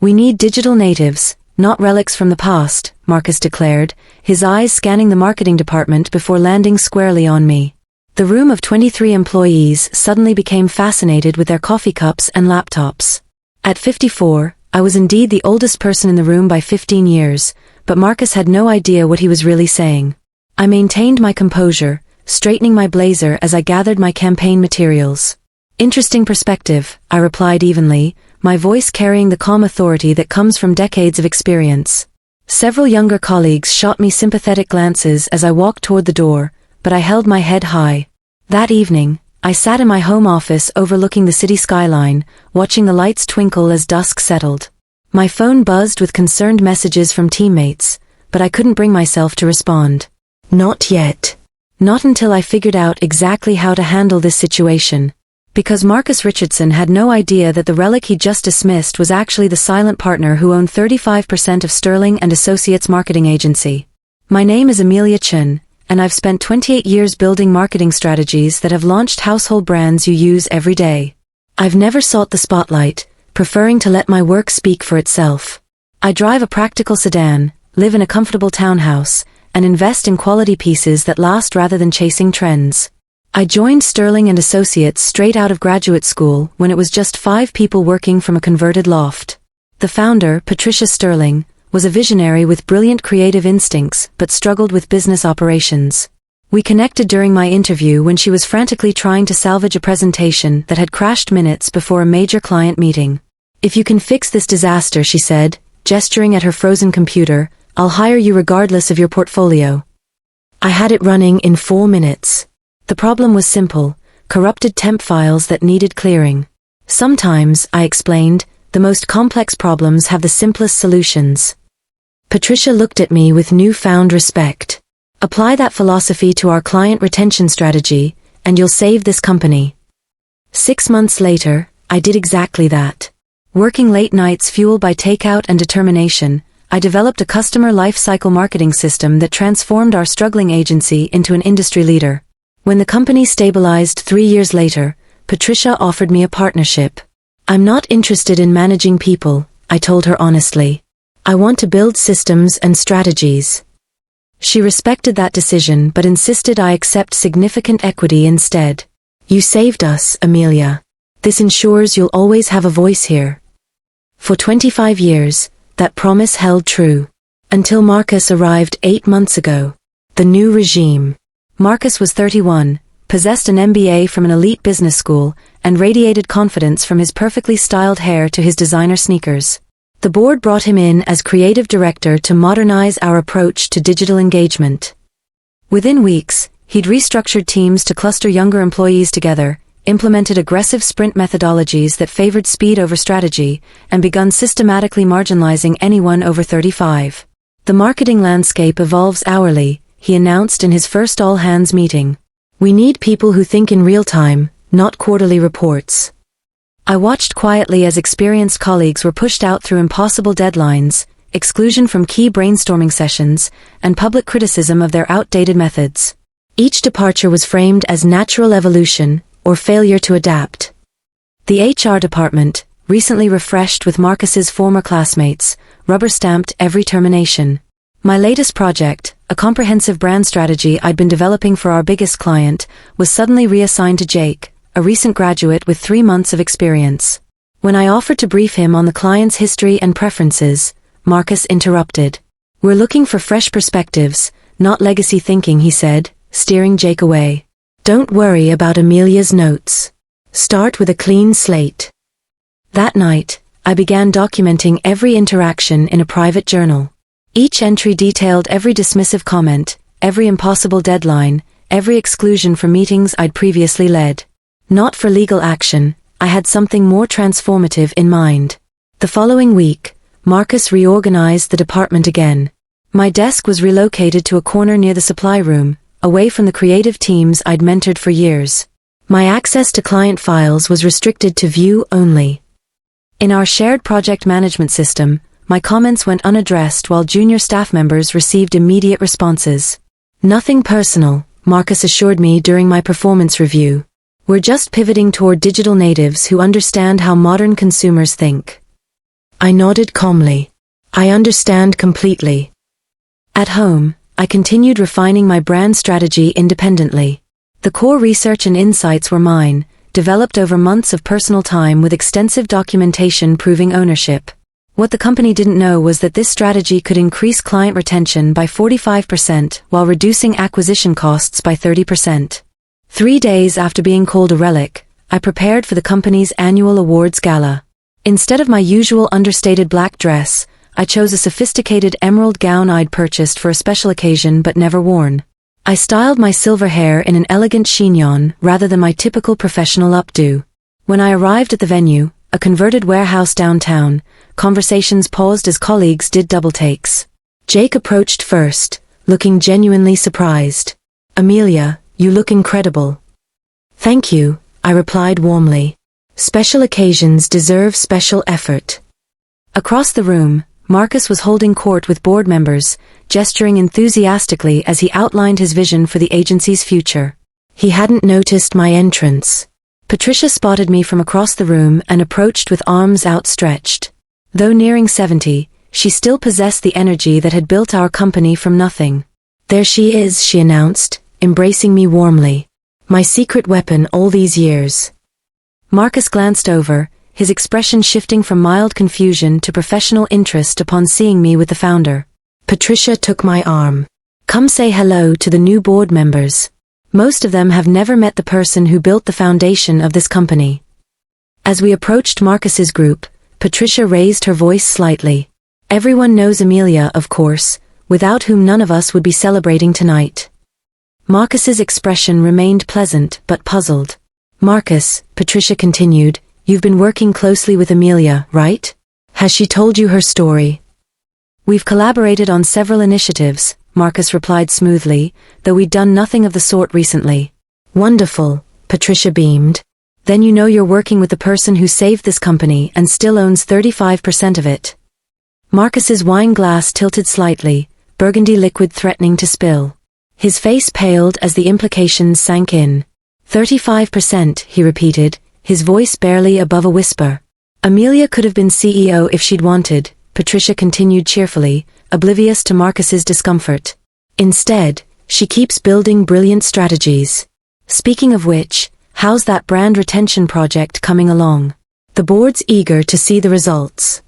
We need digital natives, not relics from the past, Marcus declared, his eyes scanning the marketing department before landing squarely on me. The room of 23 employees suddenly became fascinated with their coffee cups and laptops. At 54, I was indeed the oldest person in the room by 15 years, but Marcus had no idea what he was really saying. I maintained my composure, straightening my blazer as I gathered my campaign materials. Interesting perspective, I replied evenly, my voice carrying the calm authority that comes from decades of experience. Several younger colleagues shot me sympathetic glances as I walked toward the door, but I held my head high. That evening, I sat in my home office overlooking the city skyline, watching the lights twinkle as dusk settled. My phone buzzed with concerned messages from teammates, but I couldn't bring myself to respond. Not yet. Not until I figured out exactly how to handle this situation. Because Marcus Richardson had no idea that the relic he just dismissed was actually the silent partner who owned 35% of Sterling and Associates marketing agency. My name is Amelia Chen, and I've spent 28 years building marketing strategies that have launched household brands you use every day. I've never sought the spotlight, preferring to let my work speak for itself. I drive a practical sedan, live in a comfortable townhouse, and invest in quality pieces that last rather than chasing trends. I joined Sterling and Associates straight out of graduate school when it was just 5 people working from a converted loft. The founder, Patricia Sterling, was a visionary with brilliant creative instincts but struggled with business operations. We connected during my interview when she was frantically trying to salvage a presentation that had crashed minutes before a major client meeting. "If you can fix this disaster," she said, gesturing at her frozen computer, "I'll hire you regardless of your portfolio." I had it running in 4 minutes. The problem was simple, corrupted temp files that needed clearing. Sometimes, I explained, the most complex problems have the simplest solutions. Patricia looked at me with newfound respect. "Apply that philosophy to our client retention strategy, and you'll save this company." 6 months later, I did exactly that. Working late nights fueled by takeout and determination, I developed a customer lifecycle marketing system that transformed our struggling agency into an industry leader. When the company stabilized 3 years later, Patricia offered me a partnership. "I'm not interested in managing people," I told her honestly. "I want to build systems and strategies." She respected that decision but insisted I accept significant equity instead. "You saved us, Amelia. This ensures you'll always have a voice here." For 25 years, that promise held true. Until Marcus arrived 8 months ago. The new regime. Marcus was 31, possessed an MBA from an elite business school, and radiated confidence from his perfectly styled hair to his designer sneakers. The board brought him in as creative director to modernize our approach to digital engagement. Within weeks, he'd restructured teams to cluster younger employees together, implemented aggressive sprint methodologies that favored speed over strategy, and begun systematically marginalizing anyone over 35. "The marketing landscape evolves hourly," he announced in his first all-hands meeting. "We need people who think in real time, not quarterly reports." I watched quietly as experienced colleagues were pushed out through impossible deadlines, exclusion from key brainstorming sessions, and public criticism of their outdated methods. Each departure was framed as natural evolution, or failure to adapt. The HR department, recently refreshed with Marcus's former classmates, rubber-stamped every termination. My latest project, a comprehensive brand strategy I'd been developing for our biggest client, was suddenly reassigned to Jake, a recent graduate with 3 months of experience. When I offered to brief him on the client's history and preferences, Marcus interrupted. "We're looking for fresh perspectives, not legacy thinking," he said, steering Jake away. "Don't worry about Amelia's notes. Start with a clean slate." That night, I began documenting every interaction in a private journal. Each entry detailed every dismissive comment, every impossible deadline, every exclusion from meetings I'd previously led. Not for legal action, I had something more transformative in mind. The following week, Marcus reorganized the department again. My desk was relocated to a corner near the supply room, away from the creative teams I'd mentored for years. My access to client files was restricted to view only. In our shared project management system, my comments went unaddressed while junior staff members received immediate responses. "Nothing personal," Marcus assured me during my performance review. "We're just pivoting toward digital natives who understand how modern consumers think." I nodded calmly. I understand completely. At home, I continued refining my brand strategy independently. The core research and insights were mine, developed over months of personal time with extensive documentation proving ownership. What the company didn't know was that this strategy could increase client retention by 45% while reducing acquisition costs by 30%. 3 days after being called a relic, I prepared for the company's annual awards gala. Instead of my usual understated black dress, I chose a sophisticated emerald gown I'd purchased for a special occasion but never worn. I styled my silver hair in an elegant chignon rather than my typical professional updo. When I arrived at the venue, a converted warehouse downtown, conversations paused as colleagues did double takes. Jake approached first, looking genuinely surprised. "Amelia, you look incredible." "Thank you," I replied warmly. "Special occasions deserve special effort." Across the room, Marcus was holding court with board members, gesturing enthusiastically as he outlined his vision for the agency's future. He hadn't noticed my entrance. Patricia spotted me from across the room and approached with arms outstretched. Though nearing 70, she still possessed the energy that had built our company from nothing. "There she is," she announced, embracing me warmly. "My secret weapon all these years." Marcus glanced over, his expression shifting from mild confusion to professional interest upon seeing me with the founder. Patricia took my arm. "Come say hello to the new board members. Most of them have never met the person who built the foundation of this company." As we approached Marcus's group, Patricia raised her voice slightly. "Everyone knows Amelia, of course, without whom none of us would be celebrating tonight." Marcus's expression remained pleasant but puzzled. "Marcus," Patricia continued, "you've been working closely with Amelia, right? Has she told you her story?" "We've collaborated on several initiatives," Marcus replied smoothly, "though we'd done nothing of the sort recently." "Wonderful," Patricia beamed. "Then you know you're working with the person who saved this company and still owns 35% of it." Marcus's wine glass tilted slightly, burgundy liquid threatening to spill. His face paled as the implications sank in. 35%, he repeated, his voice barely above a whisper. "Amelia could have been CEO if she'd wanted," Patricia continued cheerfully, oblivious to Marcus's discomfort. "Instead, she keeps building brilliant strategies. Speaking of which, how's that brand retention project coming along? The board's eager to see the results."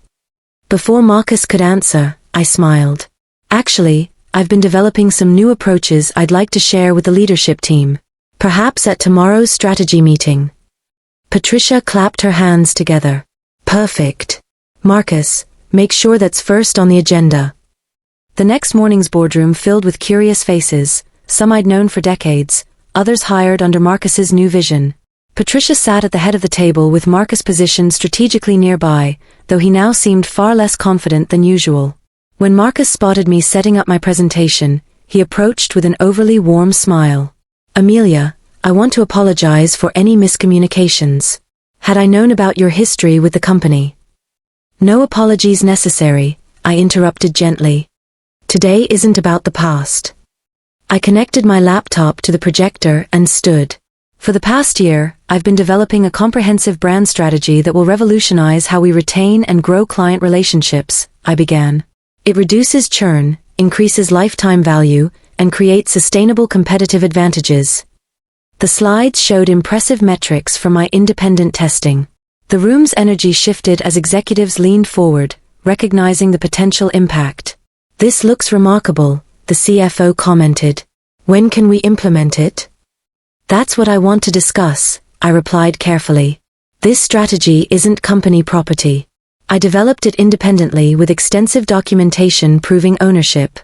Before Marcus could answer, I smiled. "Actually, I've been developing some new approaches I'd like to share with the leadership team. Perhaps at tomorrow's strategy meeting." Patricia clapped her hands together. "Perfect. Marcus, make sure that's first on the agenda." The next morning's boardroom filled with curious faces, some I'd known for decades, others hired under Marcus's new vision. Patricia sat at the head of the table with Marcus positioned strategically nearby, though he now seemed far less confident than usual. When Marcus spotted me setting up my presentation, he approached with an overly warm smile. "Amelia, I want to apologize for any miscommunications. Had I known about your history with the company—" "No apologies necessary," I interrupted gently. "Today isn't about the past." I connected my laptop to the projector and stood. "For the past year, I've been developing a comprehensive brand strategy that will revolutionize how we retain and grow client relationships," I began. "It reduces churn, increases lifetime value, and creates sustainable competitive advantages." The slides showed impressive metrics from my independent testing. The room's energy shifted as executives leaned forward, recognizing the potential impact. "This looks remarkable," the CFO commented. "When can we implement it?" "That's what I want to discuss," I replied carefully. "This strategy isn't company property. I developed it independently with extensive documentation proving ownership."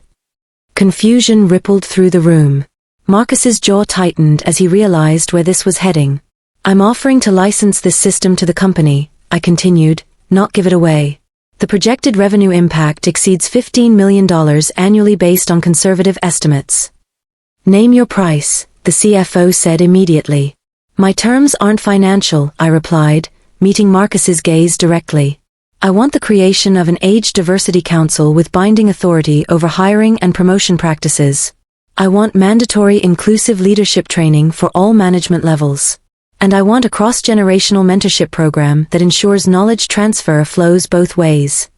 Confusion rippled through the room. Marcus's jaw tightened as he realized where this was heading. "I'm offering to license this system to the company," I continued, "not give it away. The projected revenue impact exceeds $15 million annually based on conservative estimates." "Name your price," the CFO said immediately. "My terms aren't financial," I replied, meeting Marcus's gaze directly. "I want the creation of an age diversity council with binding authority over hiring and promotion practices. I want mandatory inclusive leadership training for all management levels. And I want a cross-generational mentorship program that ensures knowledge transfer flows both ways.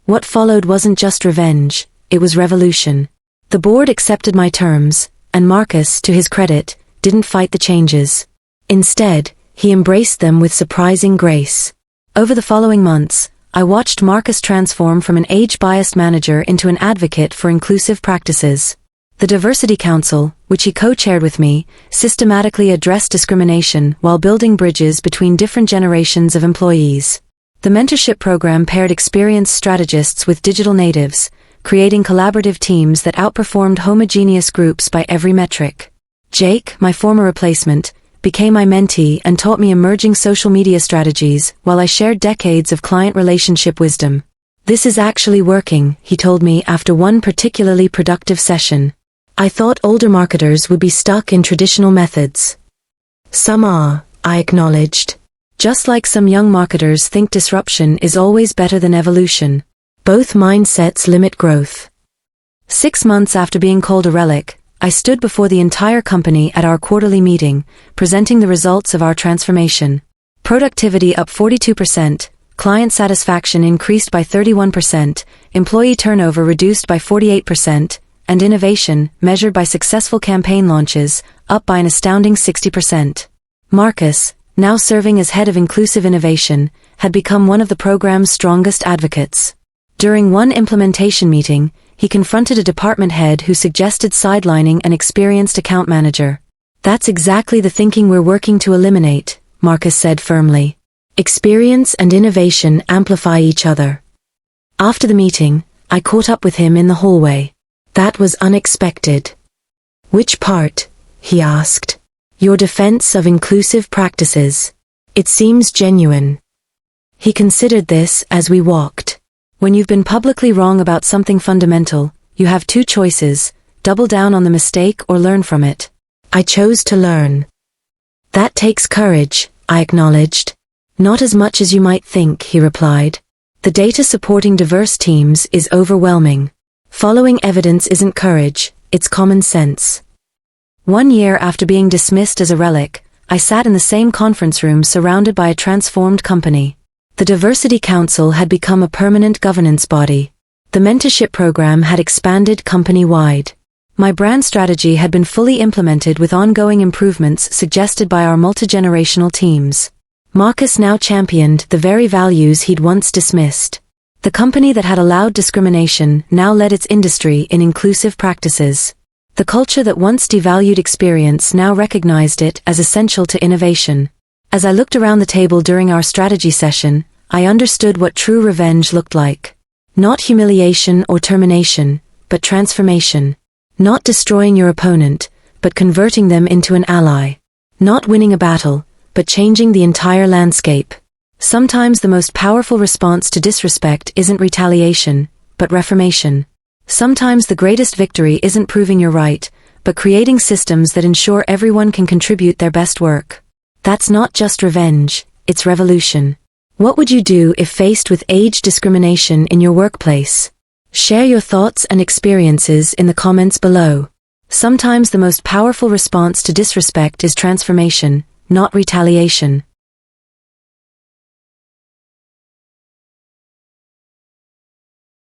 What followed wasn't just revenge, it was revolution. The board accepted my terms, and Marcus, to his credit, didn't fight the changes. Instead, he embraced them with surprising grace. Over the following months, I watched Marcus transform from an age-biased manager into an advocate for inclusive practices. The Diversity Council, which he co-chaired with me, systematically addressed discrimination while building bridges between different generations of employees. The mentorship program paired experienced strategists with digital natives, creating collaborative teams that outperformed homogeneous groups by every metric. Jake, my former replacement, became my mentee and taught me emerging social media strategies while I shared decades of client relationship wisdom. "This is actually working," he told me after one particularly productive session. "I thought older marketers would be stuck in traditional methods." "Some are," I acknowledged. "Just like some young marketers think disruption is always better than evolution. Both mindsets limit growth." 6 months after being called a relic, I stood before the entire company at our quarterly meeting, presenting the results of our transformation. Productivity up 42%, client satisfaction increased by 31%, employee turnover reduced by 48%, and innovation, measured by successful campaign launches, up by an astounding 60%. Marcus, now serving as head of inclusive innovation, had become one of the program's strongest advocates. During one implementation meeting, he confronted a department head who suggested sidelining an experienced account manager. "That's exactly the thinking we're working to eliminate," Marcus said firmly. "Experience and innovation amplify each other." After the meeting, I caught up with him in the hallway. "That was unexpected." "Which part?" he asked. "Your defense of inclusive practices. It seems genuine." He considered this as we walked. When you've been publicly wrong about something fundamental, you have two choices: double down on the mistake or learn from it. I chose to learn. "That takes courage," I acknowledged. "Not as much as you might think," he replied. "The data supporting diverse teams is overwhelming. Following evidence isn't courage, it's common sense." 1 year after being dismissed as a relic, I sat in the same conference room surrounded by a transformed company. The Diversity Council had become a permanent governance body. The mentorship program had expanded company-wide. My brand strategy had been fully implemented with ongoing improvements suggested by our multi-generational teams. Marcus now championed the very values he'd once dismissed. The company that had allowed discrimination now led its industry in inclusive practices. The culture that once devalued experience now recognized it as essential to innovation. As I looked around the table during our strategy session, I understood what true revenge looked like. Not humiliation or termination, but transformation. Not destroying your opponent, but converting them into an ally. Not winning a battle, but changing the entire landscape. Sometimes the most powerful response to disrespect isn't retaliation, but reformation. Sometimes the greatest victory isn't proving you're right, but creating systems that ensure everyone can contribute their best work. That's not just revenge, it's revolution. What would you do if faced with age discrimination in your workplace? Share your thoughts and experiences in the comments below. Sometimes the most powerful response to disrespect is transformation, not retaliation.